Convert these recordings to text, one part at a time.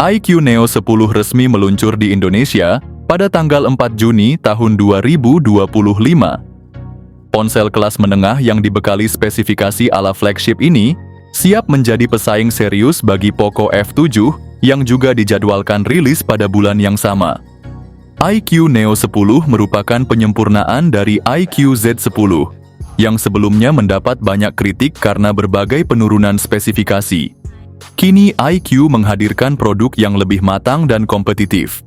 iQOO Neo 10 resmi meluncur di Indonesia pada tanggal 4 Juni tahun 2025. Ponsel kelas menengah yang dibekali spesifikasi ala flagship ini siap menjadi pesaing serius bagi Poco F7 yang juga dijadwalkan rilis pada bulan yang sama. iQOO Neo 10 merupakan penyempurnaan dari iQOO Z10 yang sebelumnya mendapat banyak kritik karena berbagai penurunan spesifikasi. Kini iQOO menghadirkan produk yang lebih matang dan kompetitif.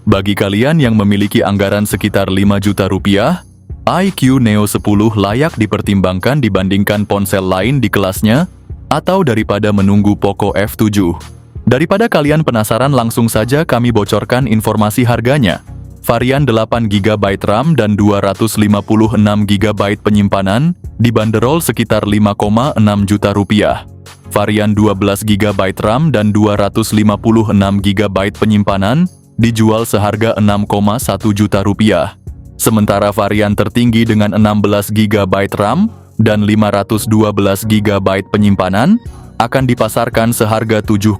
Bagi kalian yang memiliki anggaran sekitar 5 juta rupiah, iQOO Neo 10 layak dipertimbangkan dibandingkan ponsel lain di kelasnya atau daripada menunggu Poco F7. Daripada kalian penasaran, langsung saja kami bocorkan informasi harganya. Varian 8GB RAM dan 256GB penyimpanan dibanderol sekitar 5,6 juta rupiah. Varian 12GB RAM dan 256GB penyimpanan dijual seharga 6,1 juta rupiah. Sementara varian tertinggi dengan 16GB RAM dan 512GB penyimpanan akan dipasarkan seharga 7,1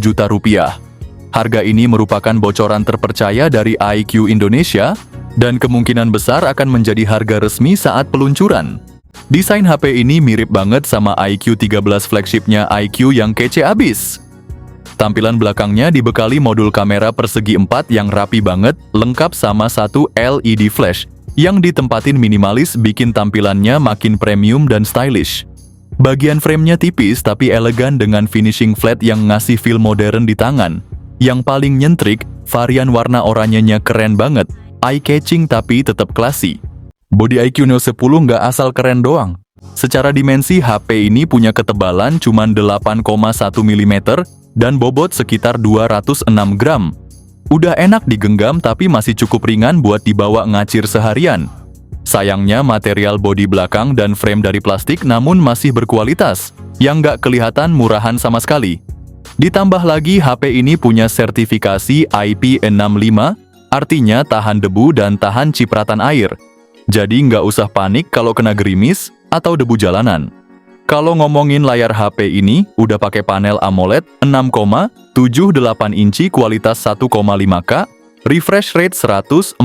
juta rupiah. Harga ini merupakan bocoran terpercaya dari iQOO Indonesia dan kemungkinan besar akan menjadi harga resmi saat peluncuran. Desain HP ini mirip banget sama iQOO 13 flagshipnya iQOO yang kece abis. Tampilan belakangnya dibekali modul kamera persegi 4 yang rapi banget, lengkap sama satu LED flash yang ditempatin minimalis bikin tampilannya makin premium dan stylish. Bagian framenya tipis tapi elegan dengan finishing flat yang ngasih feel modern di tangan. Yang paling nyentrik, varian warna oranyenya keren banget, eye-catching tapi tetap classy. Bodi iQOO Neo 10 nggak asal keren doang. Secara dimensi, HP ini punya ketebalan cuma 8,1 mm dan bobot sekitar 206 gram. Udah enak digenggam tapi masih cukup ringan buat dibawa ngacir seharian. Sayangnya material bodi belakang dan frame dari plastik namun masih berkualitas, yang nggak kelihatan murahan sama sekali. Ditambah lagi HP ini punya sertifikasi IP65, artinya tahan debu dan tahan cipratan air. Jadi nggak usah panik kalau kena gerimis atau debu jalanan. Kalau ngomongin layar HP ini, udah pakai panel AMOLED 6,78 inci kualitas 1,5K, refresh rate 144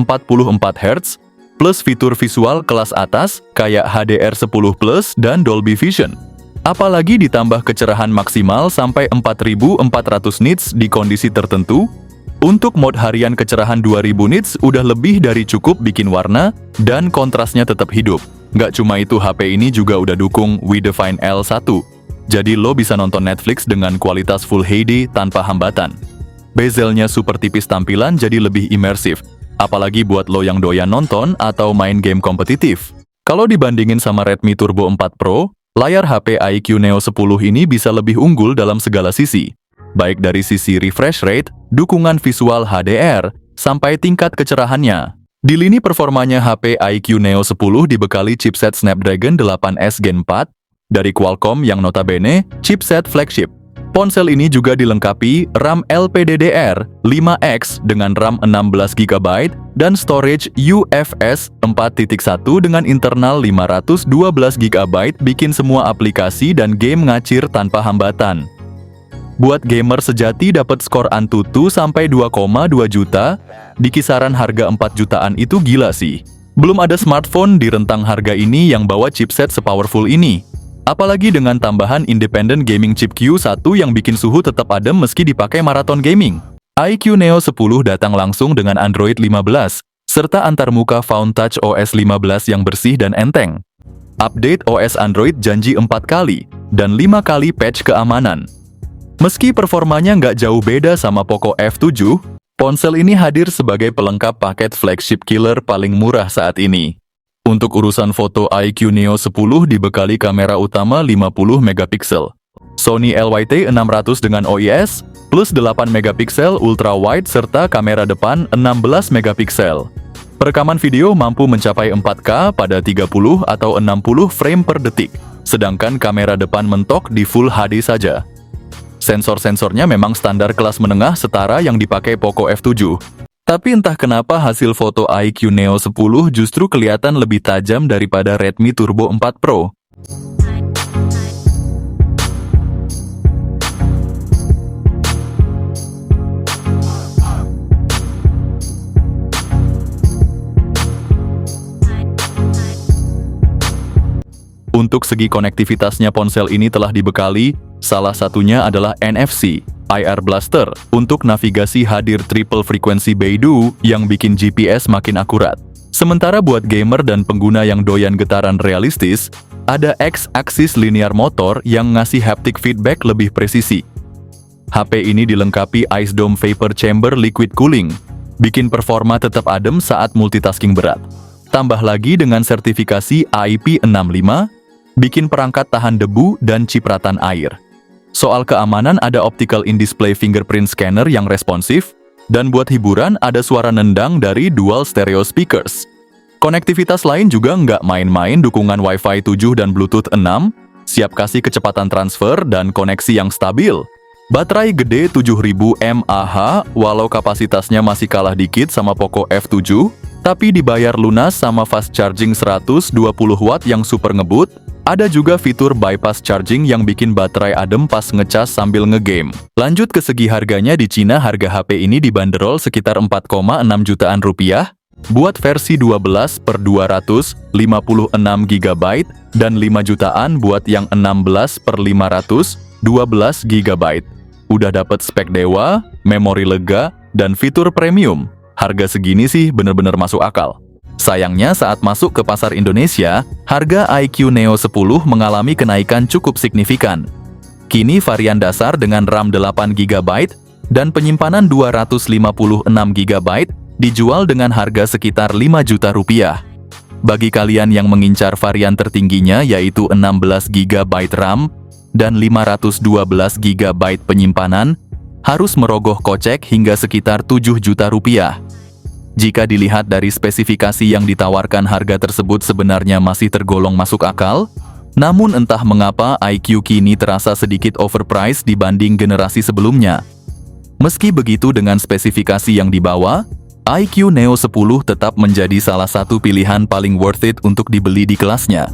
Hz, plus fitur visual kelas atas kayak HDR10+ dan Dolby Vision. Apalagi ditambah kecerahan maksimal sampai 4400 nits di kondisi tertentu. Untuk mode harian kecerahan 2000 nits udah lebih dari cukup bikin warna dan kontrasnya tetap hidup. Nggak cuma itu, HP ini juga udah dukung WeDefine L1. Jadi lo bisa nonton Netflix dengan kualitas Full HD tanpa hambatan. Bezelnya super tipis, tampilan jadi lebih imersif. Apalagi buat lo yang doyan nonton atau main game kompetitif. Kalau dibandingin sama Redmi Turbo 4 Pro, layar HP iQOO Neo 10 ini bisa lebih unggul dalam segala sisi. Baik dari sisi refresh rate, dukungan visual HDR, sampai tingkat kecerahannya. Di lini performanya, HP iQOO Neo 10 dibekali chipset Snapdragon 8S Gen 4 dari Qualcomm yang notabene chipset flagship. Ponsel ini juga dilengkapi RAM LPDDR5X dengan RAM 16GB dan storage UFS 4.1 dengan internal 512GB, bikin semua aplikasi dan game ngacir tanpa hambatan. Buat gamer sejati, dapat skor Antutu sampai 2,2 juta, di kisaran harga 4 jutaan itu gila sih. Belum ada smartphone di rentang harga ini yang bawa chipset sepowerful ini. Apalagi dengan tambahan independent gaming chip Q1 yang bikin suhu tetap adem meski dipakai maraton gaming. iQOO Neo 10 datang langsung dengan Android 15, serta antarmuka Found Touch OS 15 yang bersih dan enteng. Update OS Android janji 4 kali, dan 5 kali patch keamanan. Meski performanya nggak jauh beda sama Poco F7, ponsel ini hadir sebagai pelengkap paket flagship killer paling murah saat ini. Untuk urusan foto, iQOO Neo 10 dibekali kamera utama 50 megapiksel, Sony LYT600 dengan OIS, plus 8 megapiksel ultra wide serta kamera depan 16 megapiksel. Perekaman video mampu mencapai 4K pada 30 atau 60 frame per detik, sedangkan kamera depan mentok di Full HD saja. Sensor-sensornya memang standar kelas menengah setara yang dipakai Poco F7. Tapi entah kenapa hasil foto iQOO Neo 10 justru kelihatan lebih tajam daripada Redmi Turbo 4 Pro. Untuk segi konektivitasnya ponsel ini telah dibekali, salah satunya adalah NFC, IR Blaster, untuk navigasi hadir triple frequency Beidou yang bikin GPS makin akurat. Sementara buat gamer dan pengguna yang doyan getaran realistis, ada X-axis linear motor yang ngasih haptic feedback lebih presisi. HP ini dilengkapi Ice Dome Vapor Chamber Liquid Cooling, bikin performa tetap adem saat multitasking berat. Tambah lagi dengan sertifikasi IP65, bikin perangkat tahan debu dan cipratan air. Soal keamanan ada optical in-display fingerprint scanner yang responsif, dan buat hiburan ada suara nendang dari dual stereo speakers. Konektivitas lain juga nggak main-main, dukungan Wi-Fi 7 dan Bluetooth 6, siap kasih kecepatan transfer dan koneksi yang stabil. Baterai gede 7000 mAh, walau kapasitasnya masih kalah dikit sama Poco F7, tapi dibayar lunas sama fast charging 120 watt yang super ngebut. Ada juga fitur bypass charging yang bikin baterai adem pas ngecas sambil ngegame. Lanjut ke segi harganya, di Cina harga HP ini dibanderol sekitar 4,6 jutaan rupiah, buat versi 12 per 256 GB dan 5 jutaan buat yang 16 per 512 GB. Udah dapet spek dewa, memori lega, dan fitur premium. Harga segini sih bener-bener masuk akal. Sayangnya saat masuk ke pasar Indonesia, harga iQOO Neo 10 mengalami kenaikan cukup signifikan. Kini varian dasar dengan RAM 8 GB dan penyimpanan 256 GB dijual dengan harga sekitar 5 juta rupiah. Bagi kalian yang mengincar varian tertingginya yaitu 16 GB RAM dan 512 GB penyimpanan, harus merogoh kocek hingga sekitar 7 juta rupiah. Jika dilihat dari spesifikasi yang ditawarkan, harga tersebut sebenarnya masih tergolong masuk akal, namun entah mengapa iQOO kini terasa sedikit overpriced dibanding generasi sebelumnya. Meski begitu, dengan spesifikasi yang dibawa, iQOO Neo 10 tetap menjadi salah satu pilihan paling worth it untuk dibeli di kelasnya.